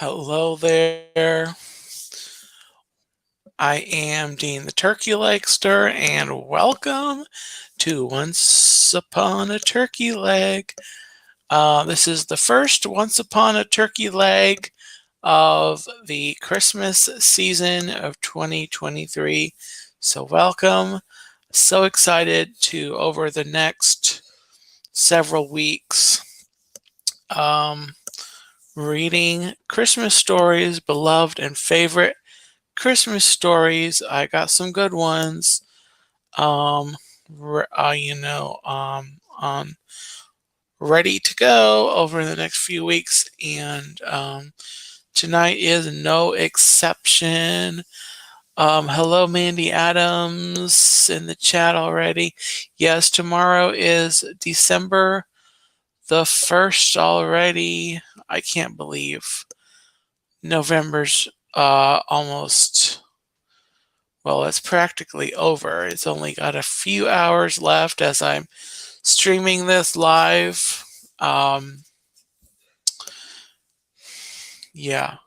Hello there. I am Dean the Turkey Legster, and welcome to Once Upon a Turkey Leg. This is the first Once Upon a Turkey Leg of the Christmas season of 2023. So welcome. So excited to, over the next several weeks, reading Christmas stories, beloved and favorite Christmas stories. I got some good ones. On ready to go over the next few weeks, and tonight is no exception. Hello, Mandy Adams in the chat already. Yes, tomorrow is December the 1st already. I can't believe November's almost, well, it's practically over. It's only got a few hours left as I'm streaming this live. Yeah,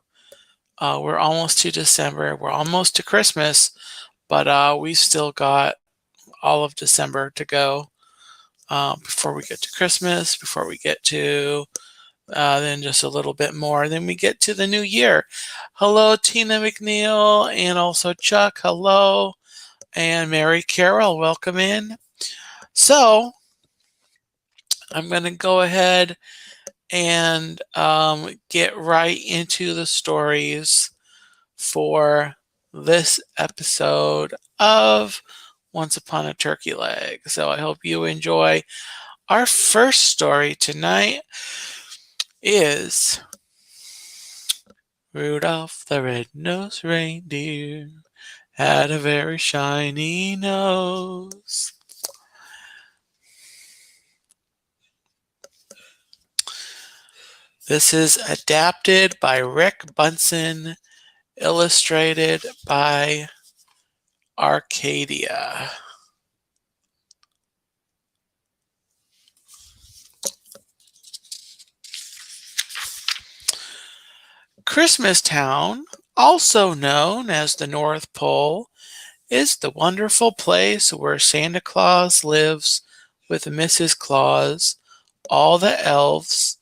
we're almost to December. We're almost to Christmas, but we still got all of December to go before we get to Christmas, before we get to then just a little bit more. Then we get to the new year. Hello, Tina McNeil, and also Chuck. Hello, and Mary Carol. Welcome in. So I'm going to go ahead and get right into the stories for this episode of Once Upon a Turkey Leg. So I hope you enjoy. Our first story tonight is Rudolph the Red-Nosed Reindeer had a very shiny nose. This is adapted by Rick Bunsen, illustrated by Arcadia. Christmastown, also known as the North Pole, is the wonderful place where Santa Claus lives with Mrs. Claus, all the elves,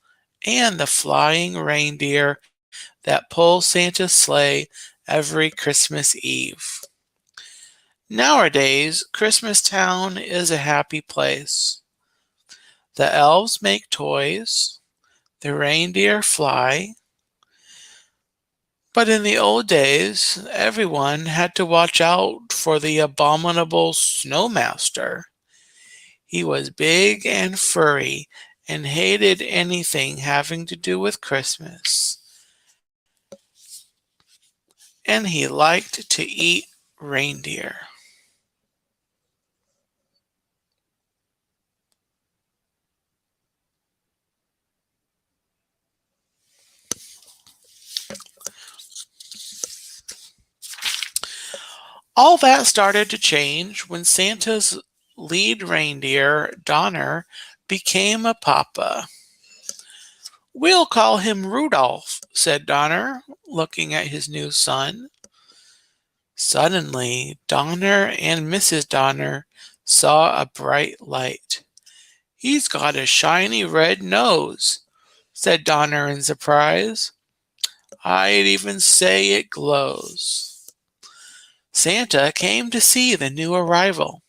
and the flying reindeer that pull Santa's sleigh every Christmas Eve. Nowadays, Christmastown is a happy place. The elves make toys, the reindeer fly, but in the old days, everyone had to watch out for the abominable snowmaster. He was big and furry and hated anything having to do with Christmas. And he liked to eat reindeer. All that started to change when Santa's lead reindeer, Donner, became a papa. "We'll call him Rudolph," said Donner, looking at his new son. Suddenly, Donner and Mrs. Donner saw a bright light. "He's got a shiny red nose," said Donner in surprise. "I'd even say it glows." Santa came to see the new arrival,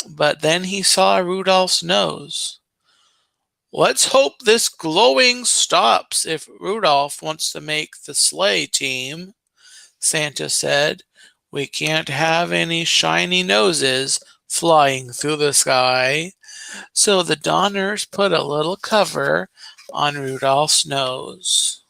but then he saw Rudolph's nose. "Let's hope this glowing stops if Rudolph wants to make the sleigh team," Santa said. "We can't have any shiny noses flying through the sky." So the Donners put a little cover on Rudolph's nose.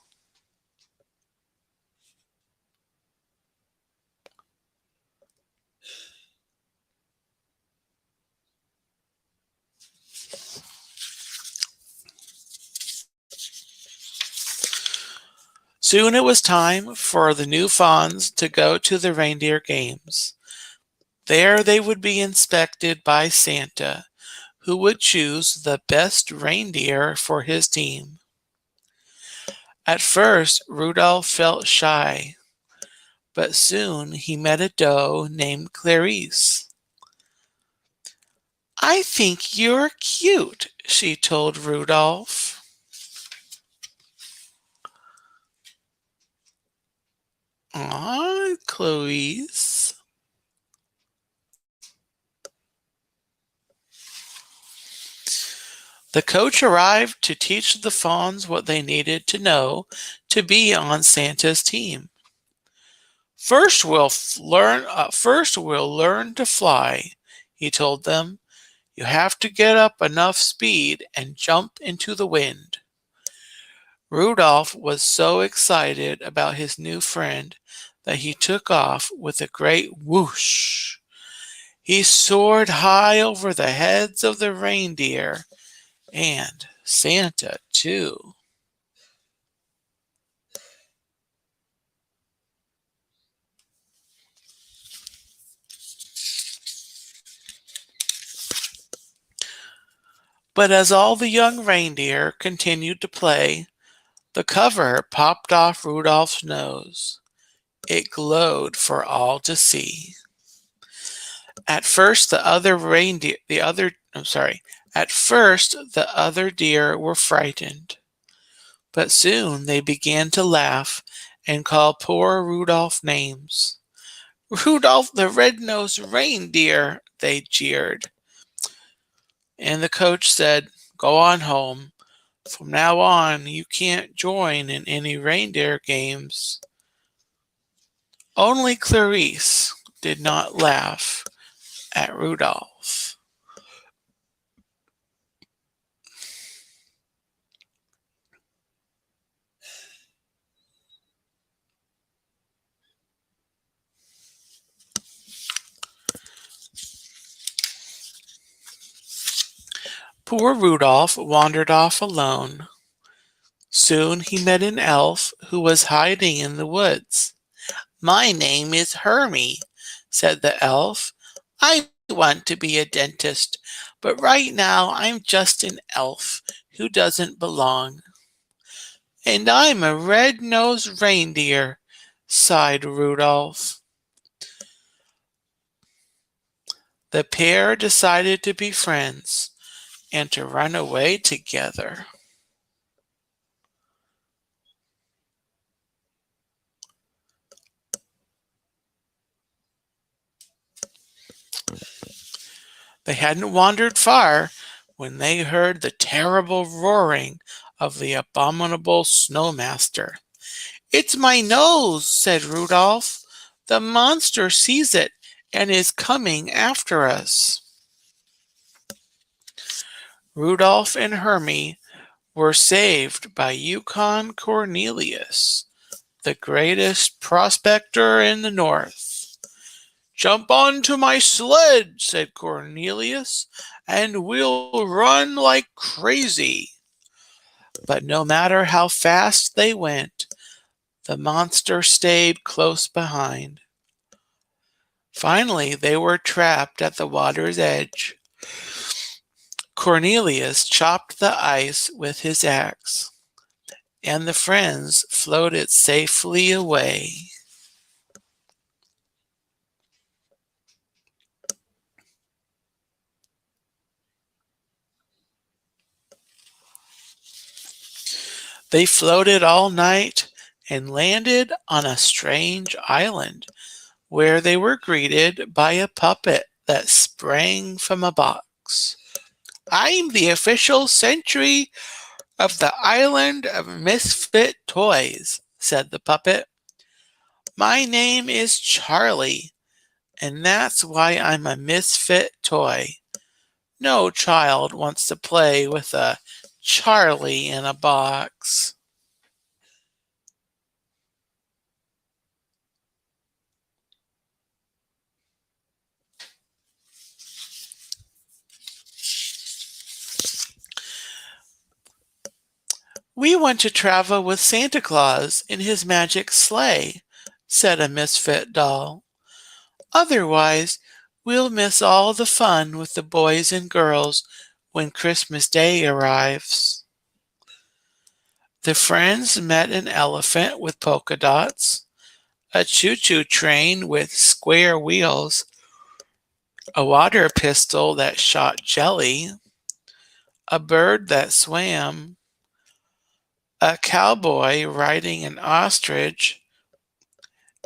Soon it was time for the new fawns to go to the reindeer games. There they would be inspected by Santa, who would choose the best reindeer for his team. At first, Rudolph felt shy, but soon he met a doe named Clarice. I think you're cute, she told Rudolph. Aw, Clarice. The coach arrived to teach the fawns what they needed to know to be on Santa's team. First we'll learn to fly, he told them. You have to get up enough speed and jump into the wind. Rudolph was so excited about his new friend that he took off with a great whoosh. He soared high over the heads of the reindeer and Santa, too. But as all the young reindeer continued to play, the cover popped off Rudolph's nose. It glowed for all to see. At first the other reindeer the other I'm sorry. At first the other deer were frightened, but soon they began to laugh and call poor Rudolph names. Rudolph the red-nosed reindeer, they jeered. And the coach said, go on home. From now on, you can't join in any reindeer games. Only Clarice did not laugh at Rudolph. Poor Rudolph wandered off alone. Soon he met an elf who was hiding in the woods. My name is Hermie, said the elf. I want to be a dentist, but right now I'm just an elf who doesn't belong. And I'm a red-nosed reindeer, sighed Rudolph. The pair decided to be friends and to run away together. They hadn't wandered far when they heard the terrible roaring of the abominable snowmaster. It's my nose, said Rudolph. The monster sees it and is coming after us. Rudolph and Hermie were saved by Yukon Cornelius, the greatest prospector in the north. Jump onto my sled, said Cornelius, and we'll run like crazy. But no matter how fast they went, the monster stayed close behind. Finally, they were trapped at the water's edge. Cornelius chopped the ice with his axe, and the friends floated safely away. They floated all night and landed on a strange island where they were greeted by a puppet that sprang from a box. I'm the official sentry of the island of misfit toys, said the puppet. My name is Charlie, and that's why I'm a misfit toy. No child wants to play with a Charlie in a box. We want to travel with Santa Claus in his magic sleigh, said a misfit doll. Otherwise, we'll miss all the fun with the boys and girls when Christmas Day arrives. The friends met an elephant with polka dots, a choo-choo train with square wheels, a water pistol that shot jelly, a bird that swam, a cowboy riding an ostrich,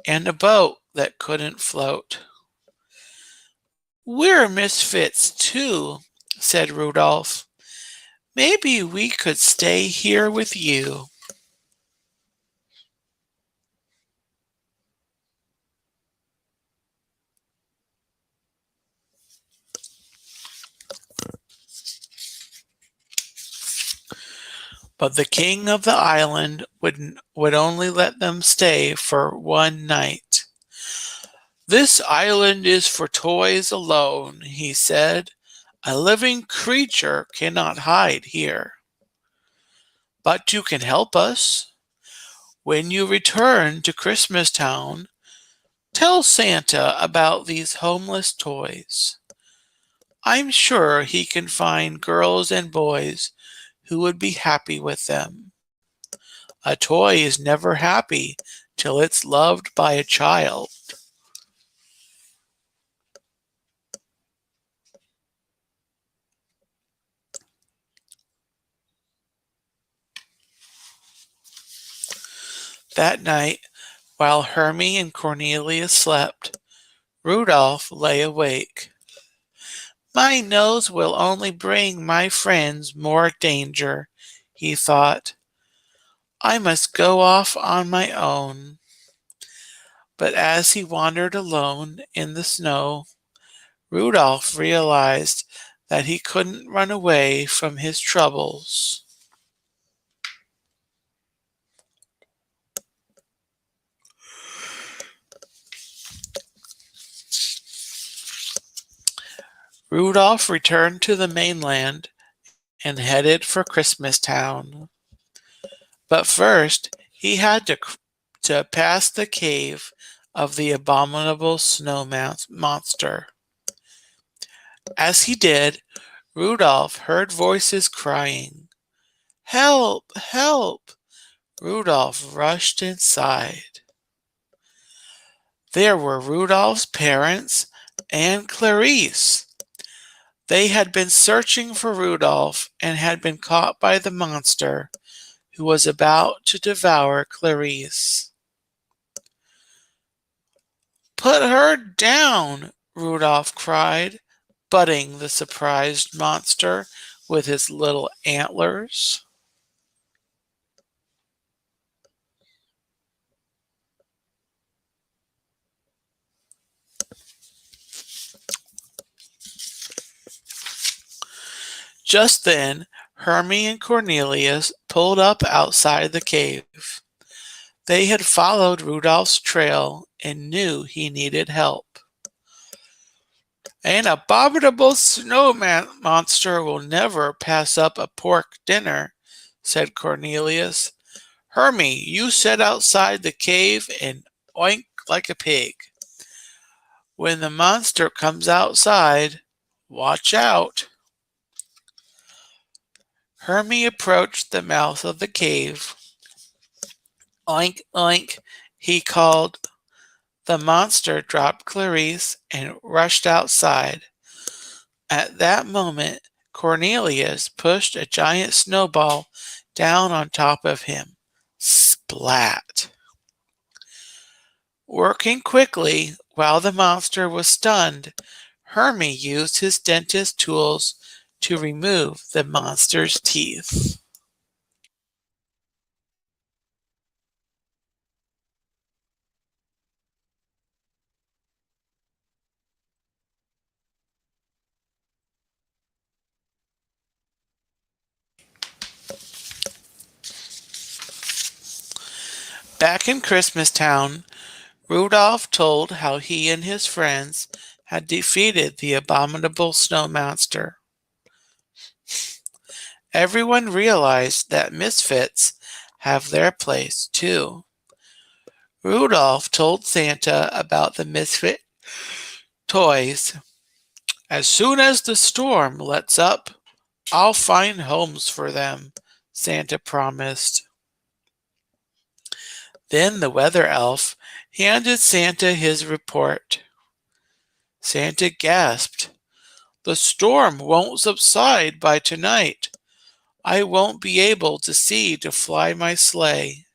and a boat that couldn't float. "We're misfits, too," said Rudolph. "Maybe we could stay here with you." But the king of the island would only let them stay for one night. "This island is for toys alone," he said. "A living creature cannot hide here. But you can help us. When you return to Christmas Town, tell Santa about these homeless toys. I'm sure he can find girls and boys who would be happy with them. A toy is never happy till it's loved by a child." That night, while Hermie and Cornelius slept, Rudolph lay awake. "My nose will only bring my friends more danger," he thought. "I must go off on my own." But as he wandered alone in the snow, Rudolph realized that he couldn't run away from his troubles. Rudolph returned to the mainland and headed for Christmas Town. But first, he had to pass the cave of the abominable snow monster. As he did, Rudolph heard voices crying, "Help! Help!" Rudolph rushed inside. There were Rudolph's parents and Clarice. They had been searching for Rudolph and had been caught by the monster who was about to devour Clarice. "Put her down!" Rudolph cried, butting the surprised monster with his little antlers. Just then, Hermie and Cornelius pulled up outside the cave. They had followed Rudolph's trail and knew he needed help. "An abominable snowman monster will never pass up a pork dinner," said Cornelius. "Hermie, you sit outside the cave and oink like a pig. When the monster comes outside, watch out." Hermie approached the mouth of the cave. "Oink, oink," he called. The monster dropped Clarice and rushed outside. At that moment, Cornelius pushed a giant snowball down on top of him. Splat! Working quickly while the monster was stunned, Hermie used his dentist tools to remove the monster's teeth. Back in Christmas Town, Rudolph told how he and his friends had defeated the abominable snow monster. Everyone realized that misfits have their place too. Rudolph told Santa about the misfit toys. "As soon as the storm lets up, I'll find homes for them," Santa promised. Then the weather elf handed Santa his report. Santa gasped, "The storm won't subside by tonight. I won't be able to see to fly my sleigh."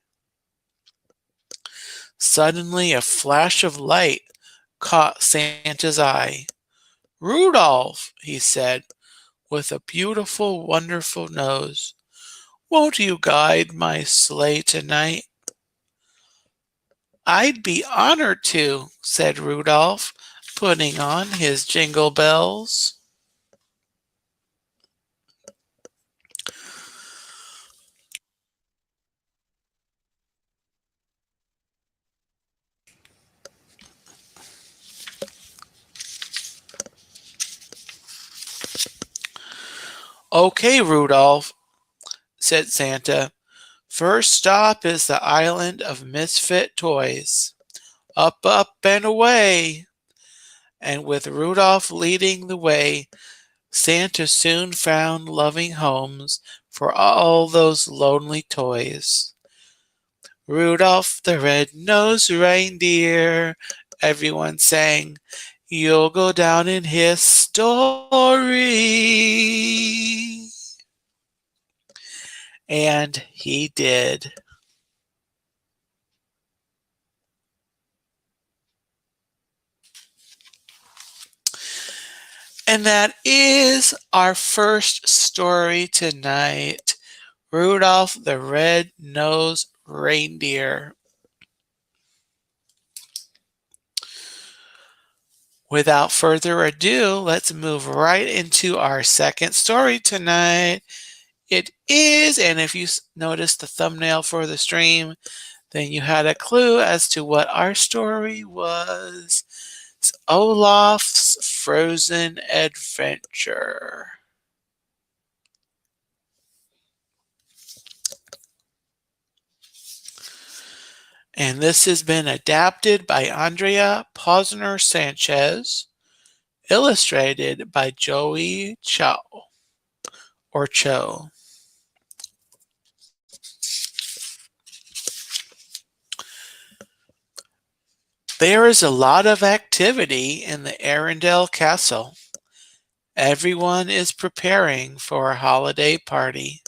Suddenly a flash of light caught Santa's eye. "Rudolph," he said, "with a beautiful, wonderful nose, won't you guide my sleigh tonight?" "I'd be honored to," said Rudolph, putting on his jingle bells. "Okay, Rudolph," said Santa. "First stop is the island of misfit toys. Up, up, and away." And with Rudolph leading the way, Santa soon found loving homes for all those lonely toys. "Rudolph the red-nosed reindeer," everyone sang, "you'll go down in history." And he did. And that is our first story tonight. Rudolph the Red-Nosed Reindeer. Without further ado, let's move right into our second story tonight. It is, and if you noticed the thumbnail for the stream, then you had a clue as to what our story was. It's Olaf's Frozen Adventure. And this has been adapted by Andrea Posner Sanchez, illustrated by Joey Chow or Cho. There is a lot of activity in the Arendelle Castle. Everyone is preparing for a holiday party.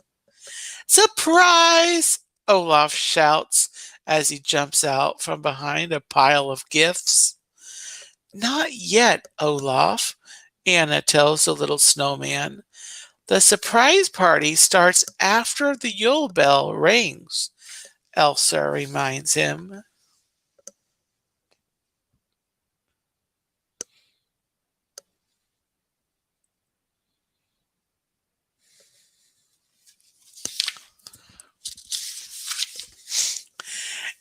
"Surprise!" Olaf shouts as he jumps out from behind a pile of gifts. "Not yet, Olaf," Anna tells the little snowman. "The surprise party starts after the Yule bell rings," Elsa reminds him.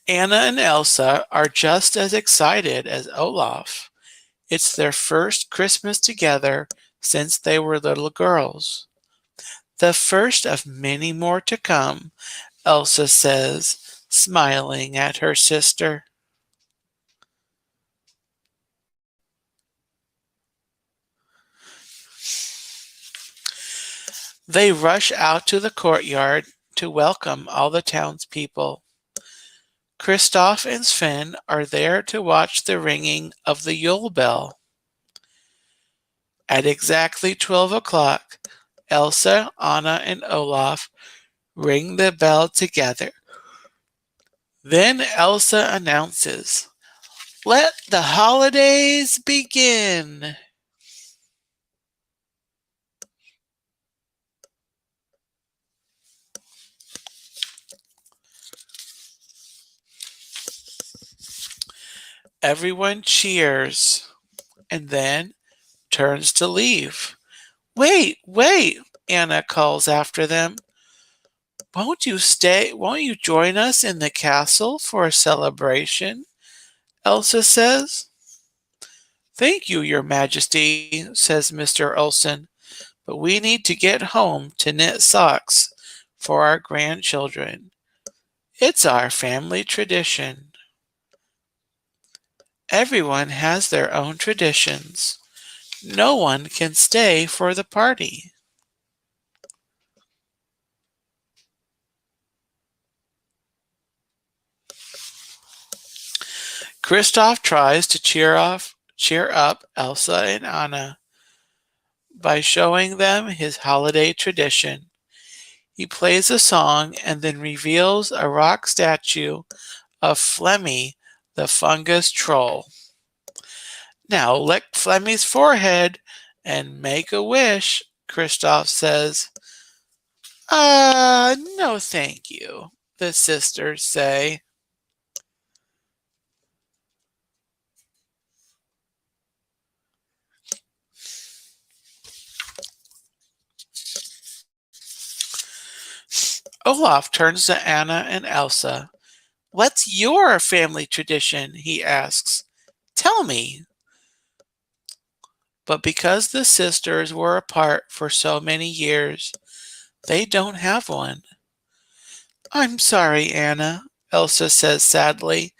Anna and Elsa are just as excited as Olaf. It's their first Christmas together since they were little girls. "The first of many more to come," Elsa says, smiling at her sister. They rush out to the courtyard to welcome all the townspeople. Kristoff and Sven are there to watch the ringing of the Yule bell. At exactly 12 o'clock, Elsa, Anna, and Olaf ring the bell together. Then Elsa announces, "Let the holidays begin." Everyone cheers and then turns to leave. "Wait, wait," Anna calls after them. "Won't you stay? Won't you join us in the castle for a celebration?" Elsa says. "Thank you, Your Majesty," says Mr. Olson, "but we need to get home to knit socks for our grandchildren. It's our family tradition." Everyone has their own traditions. No one can stay for the party. Kristoff tries to cheer up Elsa and Anna by showing them his holiday tradition. He plays a song and then reveals a rock statue of Flemmy, the fungus troll. Now lick Flemmy's forehead and make a wish, Kristoff says. No thank you, the sisters say. Olaf turns to Anna and Elsa. What's your family tradition? He asks. Tell me. But because the sisters were apart for so many years, they don't have one. I'm sorry, Anna, Elsa says sadly.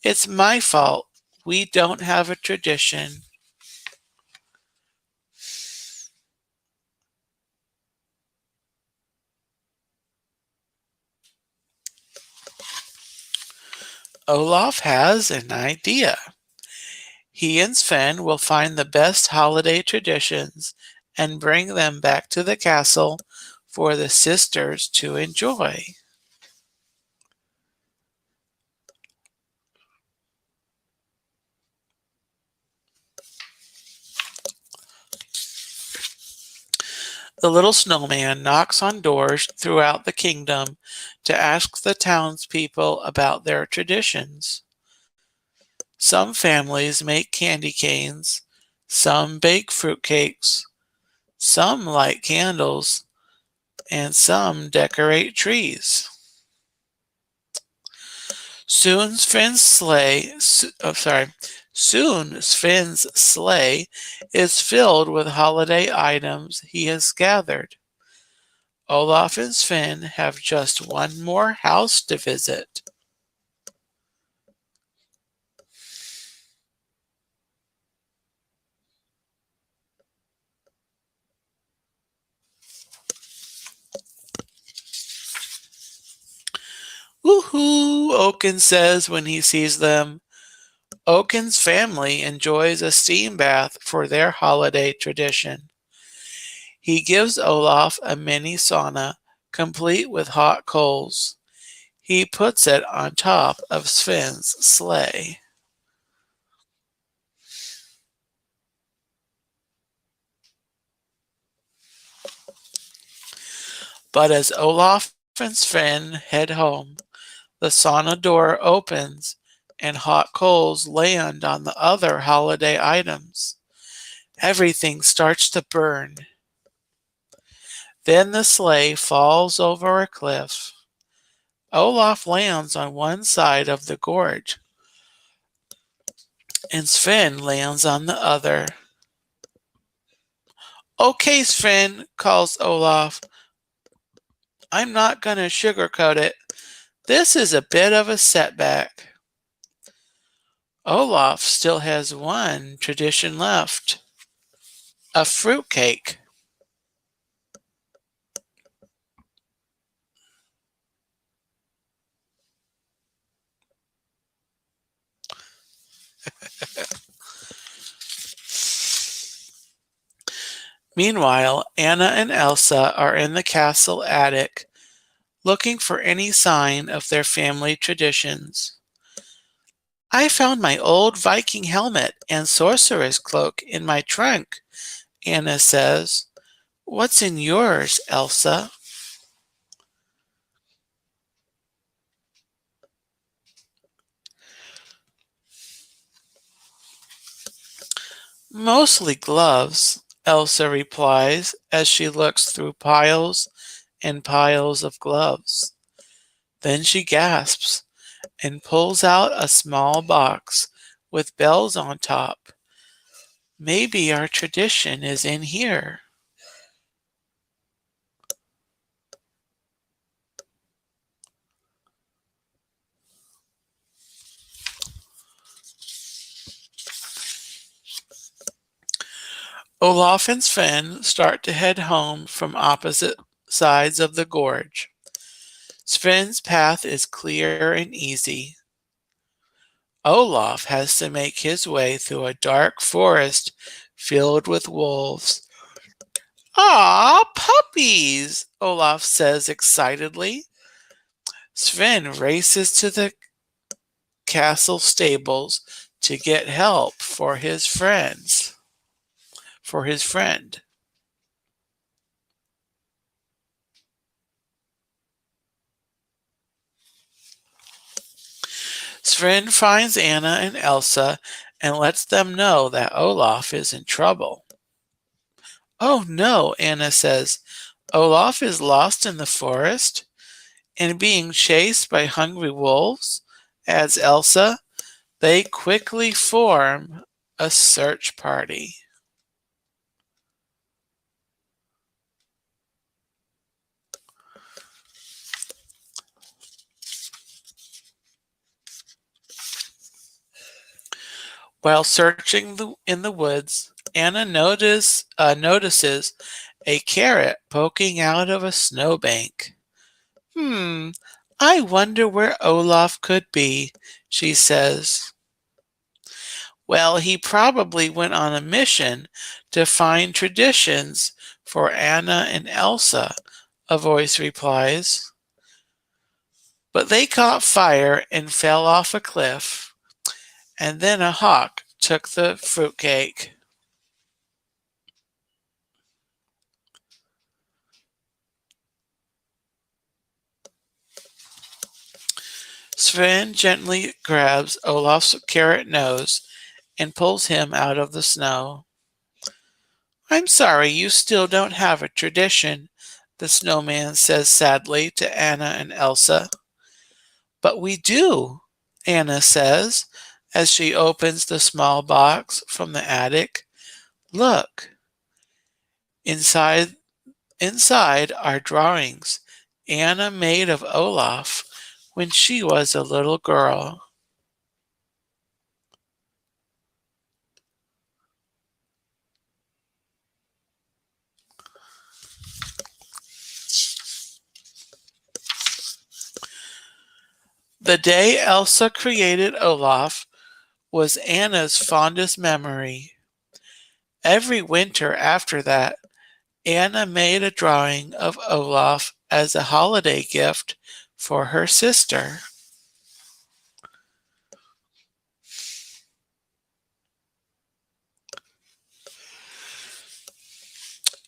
It's my fault. We don't have a tradition. Olaf has an idea. He and Sven will find the best holiday traditions and bring them back to the castle for the sisters to enjoy. The little snowman knocks on doors throughout the kingdom to ask the townspeople about their traditions. Some families make candy canes, some bake fruitcakes, some light candles, and some decorate trees. Soon Sven's sleigh is filled with holiday items he has gathered. Olaf and Sven have just one more house to visit. Woohoo, Oaken says when he sees them. Oaken's family enjoys a steam bath for their holiday tradition. He gives Olaf a mini sauna, complete with hot coals. He puts it on top of Sven's sleigh. But as Olaf and Sven head home, the sauna door opens and hot coals land on the other holiday items. Everything starts to burn. Then the sleigh falls over a cliff. Olaf lands on one side of the gorge, and Sven lands on the other. Okay, Sven, calls Olaf. I'm not going to sugarcoat it. This is a bit of a setback. Olaf still has one tradition left, a fruitcake. Meanwhile, Anna and Elsa are in the castle attic, looking for any sign of their family traditions. I found my old Viking helmet and sorcerer's cloak in my trunk, Anna says. What's in yours, Elsa? Mostly gloves, Elsa replies as she looks through piles and piles of gloves. Then she gasps and pulls out a small box with bells on top. Maybe our tradition is in here. Olaf and Sven start to head home from opposite sides of the gorge. Sven's path is clear and easy. Olaf has to make his way through a dark forest filled with wolves. "Aw, puppies!" Olaf says excitedly. Sven races to the castle stables to get help for his friend. Sven finds Anna and Elsa and lets them know that Olaf is in trouble. "Oh no," Anna says. "Olaf is lost in the forest and being chased by hungry wolves," adds Elsa. They quickly form a search party. While searching in the woods, Anna notices a carrot poking out of a snowbank. "Hmm, I wonder where Olaf could be," she says. "Well, he probably went on a mission to find traditions for Anna and Elsa," a voice replies. "But they caught fire and fell off a cliff, and then a hawk took the fruitcake." Sven gently grabs Olaf's carrot nose and pulls him out of the snow. "I'm sorry you still don't have a tradition," the snowman says sadly to Anna and Elsa. "But we do," Anna says as she opens the small box from the attic. "Look, inside inside are drawings Anna made of Olaf when she was a little girl." The day Elsa created Olaf was Anna's fondest memory. Every winter after that, Anna made a drawing of Olaf as a holiday gift for her sister.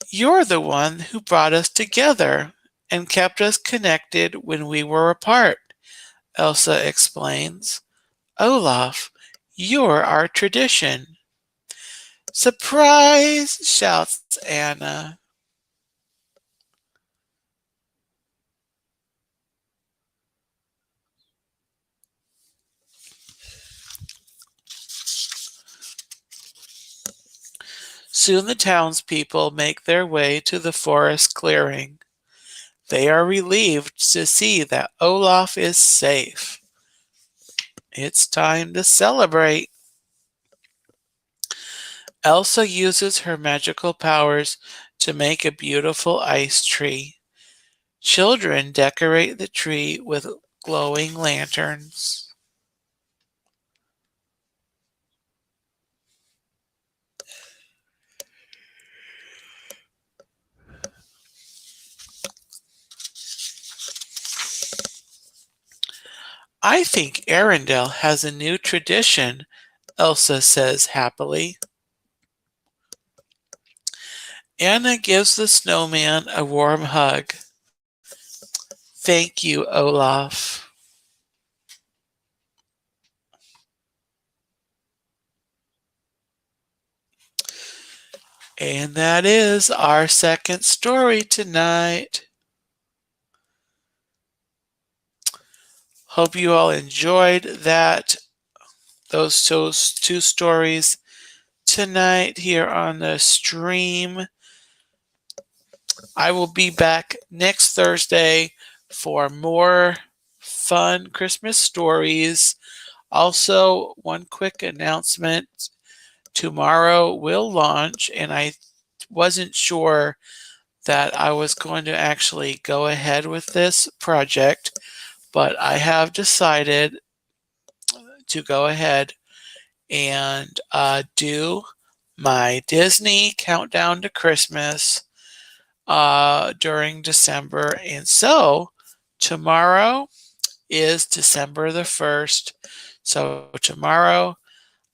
"You're the one who brought us together and kept us connected when we were apart," Elsa explains. "Olaf, you're our tradition." "Surprise!" shouts Anna. Soon the townspeople make their way to the forest clearing. They are relieved to see that Olaf is safe. It's time to celebrate. Elsa uses her magical powers to make a beautiful ice tree. Children decorate the tree with glowing lanterns. "I think Arendelle has a new tradition," Elsa says happily. Anna gives the snowman a warm hug. "Thank you, Olaf." And that is our second story tonight. Hope you all enjoyed those two stories tonight here on the stream. I will be back next Thursday for more fun Christmas stories. Also, one quick announcement. Tomorrow we'll launch, and I wasn't sure that I was going to actually go ahead with this project, but I have decided to go ahead and do my Disney countdown to Christmas during December. And so tomorrow is December the 1st. So tomorrow,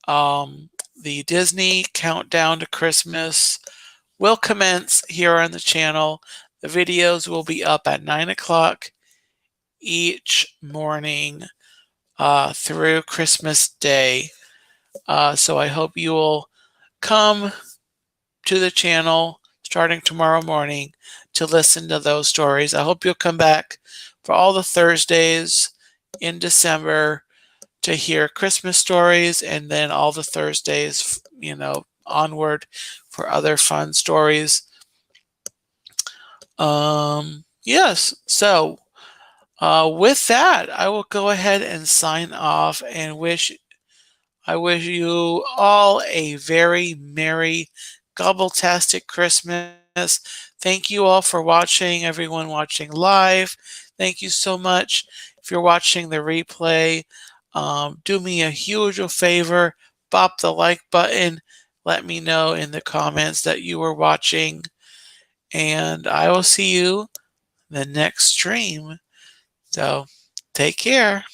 the Disney countdown to Christmas will commence here on the channel. The videos will be up at 9 o'clock each morning through Christmas Day. So I hope you will come to the channel starting tomorrow morning to listen to those stories. I hope you'll come back for all the Thursdays in December to hear Christmas stories, and then all the Thursdays, onward for other fun stories. Yes, so with that, I will go ahead and sign off and I wish you all a very merry, gobbletastic Christmas. Thank you all for watching, everyone watching live. Thank you so much. If you're watching the replay, do me a huge favor, bop the like button. Let me know in the comments that you were watching. And I will see you in the next stream. So take care.